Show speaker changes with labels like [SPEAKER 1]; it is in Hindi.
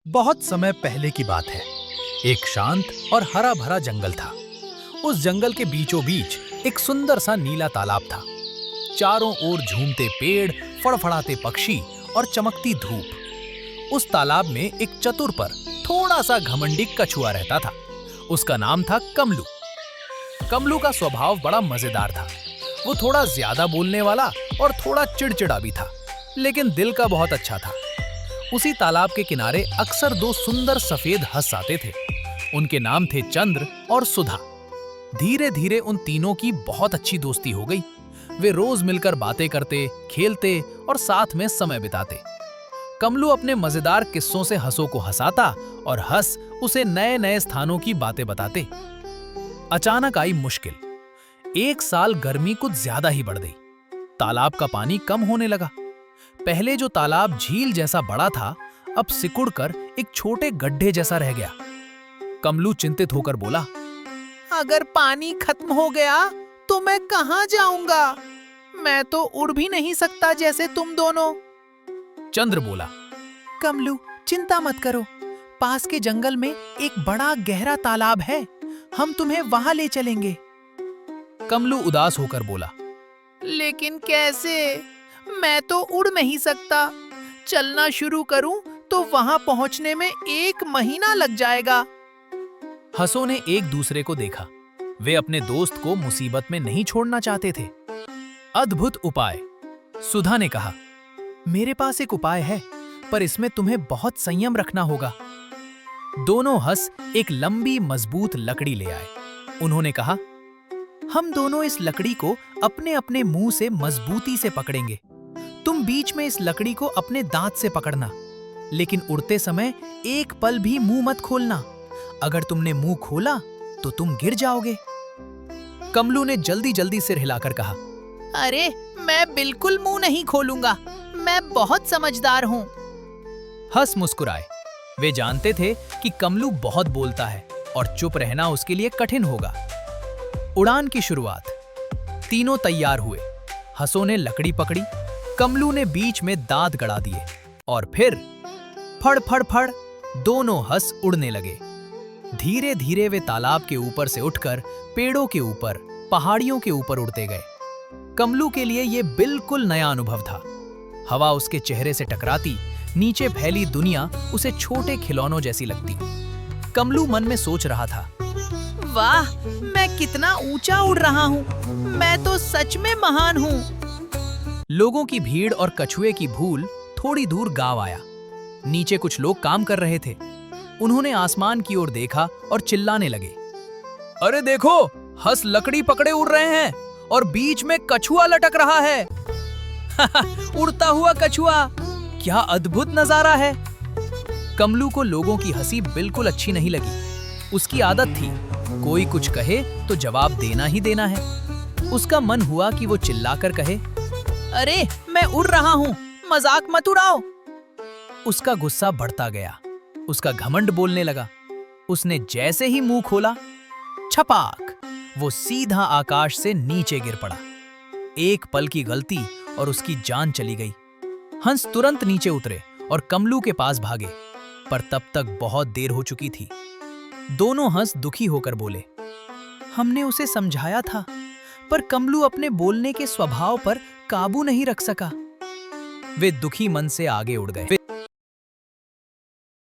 [SPEAKER 1] बहुत समय पहले की बात है। एक शांत और हरा भरा जंगल था। उस जंगल के बीचों बीच एक सुंदर सा नीला तालाब था। चारों ओर झूमते पेड़, फड़फड़ाते पक्षी और चमकती धूप। उस तालाब में एक चतुर पर थोड़ा सा घमंडी कछुआ रहता था। उसका नाम था कमलू। कमलू का स्वभाव बड़ा मजेदार था। वो थोड़ा ज्यादा बोलने वाला और थोड़ा चिड़चिड़ा भी था, लेकिन दिल का बहुत अच्छा था। उसी तालाब के किनारे अक्सर दो सुंदर सफेद हंस आते थे। उनके नाम थे चंद्र और सुधा। धीरे धीरे उन तीनों की बहुत अच्छी दोस्ती हो गई। वे रोज मिलकर बातें करते, खेलते और साथ में समय बिताते। कमलू अपने मजेदार किस्सों से हंसों को हंसाता और हंस उसे नए नए स्थानों की बातें बताते। अचानक आई मुश्किल। एक साल गर्मी कुछ ज्यादा ही बढ़ गई। तालाब का पानी कम होने लगा। पहले जो तालाब झील जैसा बड़ा था, अब सिकुड़कर एक छोटे गड्ढे जैसा रह गया। कमलू चिंतित होकर बोला,
[SPEAKER 2] अगर पानी खत्म हो गया तो मैं कहां जाऊंगा? मैं तो उड़ भी नहीं सकता जैसे तुम दोनों।
[SPEAKER 1] चंद्र बोला,
[SPEAKER 2] कमलू, चिंता मत करो। पास के जंगल में एक बड़ा गहरा तालाब है। हम तुम्हें वहां ले चलेंगे।
[SPEAKER 1] कमलू उदास होकर बोला,
[SPEAKER 2] लेकिन कैसे? मैं तो उड़ नहीं सकता। चलना शुरू करूं तो वहां पहुंचने में 1 महीना लग जाएगा।
[SPEAKER 1] हंसों ने एक दूसरे को देखा। वे अपने दोस्त को मुसीबत में नहीं छोड़ना चाहते थे। अद्भुत उपाय। सुधा ने कहा,
[SPEAKER 2] मेरे पास एक उपाय है, पर इसमें तुम्हें बहुत संयम रखना होगा।
[SPEAKER 1] दोनों हंस एक लंबी मजबूत लकड़ी ले आए। उन्होंने कहा,
[SPEAKER 2] हम दोनों इस लकड़ी को अपने अपने मुंह से मजबूती से पकड़ेंगे। तुम बीच में इस लकड़ी को अपने दांत से पकड़ना, लेकिन उड़ते समय एक पल भी मुंह मत खोलना। अगर तुमने मुंह खोला तो तुम गिर जाओगे।
[SPEAKER 1] कमलू ने जल्दी जल्दी सिर हिलाकर कहा,
[SPEAKER 2] अरे, मैं बिल्कुल मुंह नहीं खोलूंगा। मैं बहुत समझदार हूँ।
[SPEAKER 1] हंस मुस्कुराए। वे जानते थे कि कमलू बहुत बोलता है और चुप रहना उसके लिए कठिन होगा। उड़ान की शुरुआत। तीनों तैयार हुए। हंसों ने लकड़ी पकड़ी, कमलू ने बीच में दांत गड़ा दिए और फिर फड़ फड़ फड़ दोनों हंस उड़ने लगे। धीरे धीरे वे तालाब के ऊपर से उठकर पेड़ों के ऊपर, पहाड़ियों के ऊपर उड़ते गए। कमलू के लिए यह बिल्कुल नया अनुभव था। हवा उसके चेहरे से टकराती, नीचे फैली दुनिया उसे छोटे खिलौनों जैसी लगती। कमलू मन में सोच रहा था,
[SPEAKER 2] वाह, मैं कितना ऊंचा उड़ रहा हूँ। मैं तो सच में महान हूँ।
[SPEAKER 1] लोगों की भीड़ और कछुए की भूल थोड़ी दूर गांव आया। नीचे कुछ लोग काम कर रहे थे। उन्होंने आसमान की ओर देखा और चिल्लाने लगे, अरे देखो, हंस लकड़ी पकड़े उड़ रहे हैं और बीच में कछुआ लटक रहा है। उड़ता हुआ कछुआ, क्या अद्भुत नजारा है। कमलू को लोगों की हंसी बिल्कुल अच्छी नहीं लगी। उसकी आदत थी, कोई कुछ कहे तो जवाब देना ही देना है। उसका मन हुआ कि वो चिल्लाकर कहे,
[SPEAKER 2] अरे, मैं उड़ रहा हूँ, मजाक मत उड़ाओ।
[SPEAKER 1] उसका गुस्सा बढ़ता गया। उसका घमंड बोलने लगा। उसने जैसे ही मुंह खोला, छपाक, वो सीधा आकाश से नीचे गिर पड़ा। एक पल की गलती और उसकी जान चली गई। हंस तुरंत नीचे उतरे और कमलू के पास भागे, पर तब तक बहुत देर हो चुकी थी। दोनों हंस दुखी होकर बोले,
[SPEAKER 2] हमने उसे समझाया था, पर कमलू अपने बोलने के स्वभाव पर काबू नहीं रख सका।
[SPEAKER 1] वे दुखी मन से आगे उड़ गए।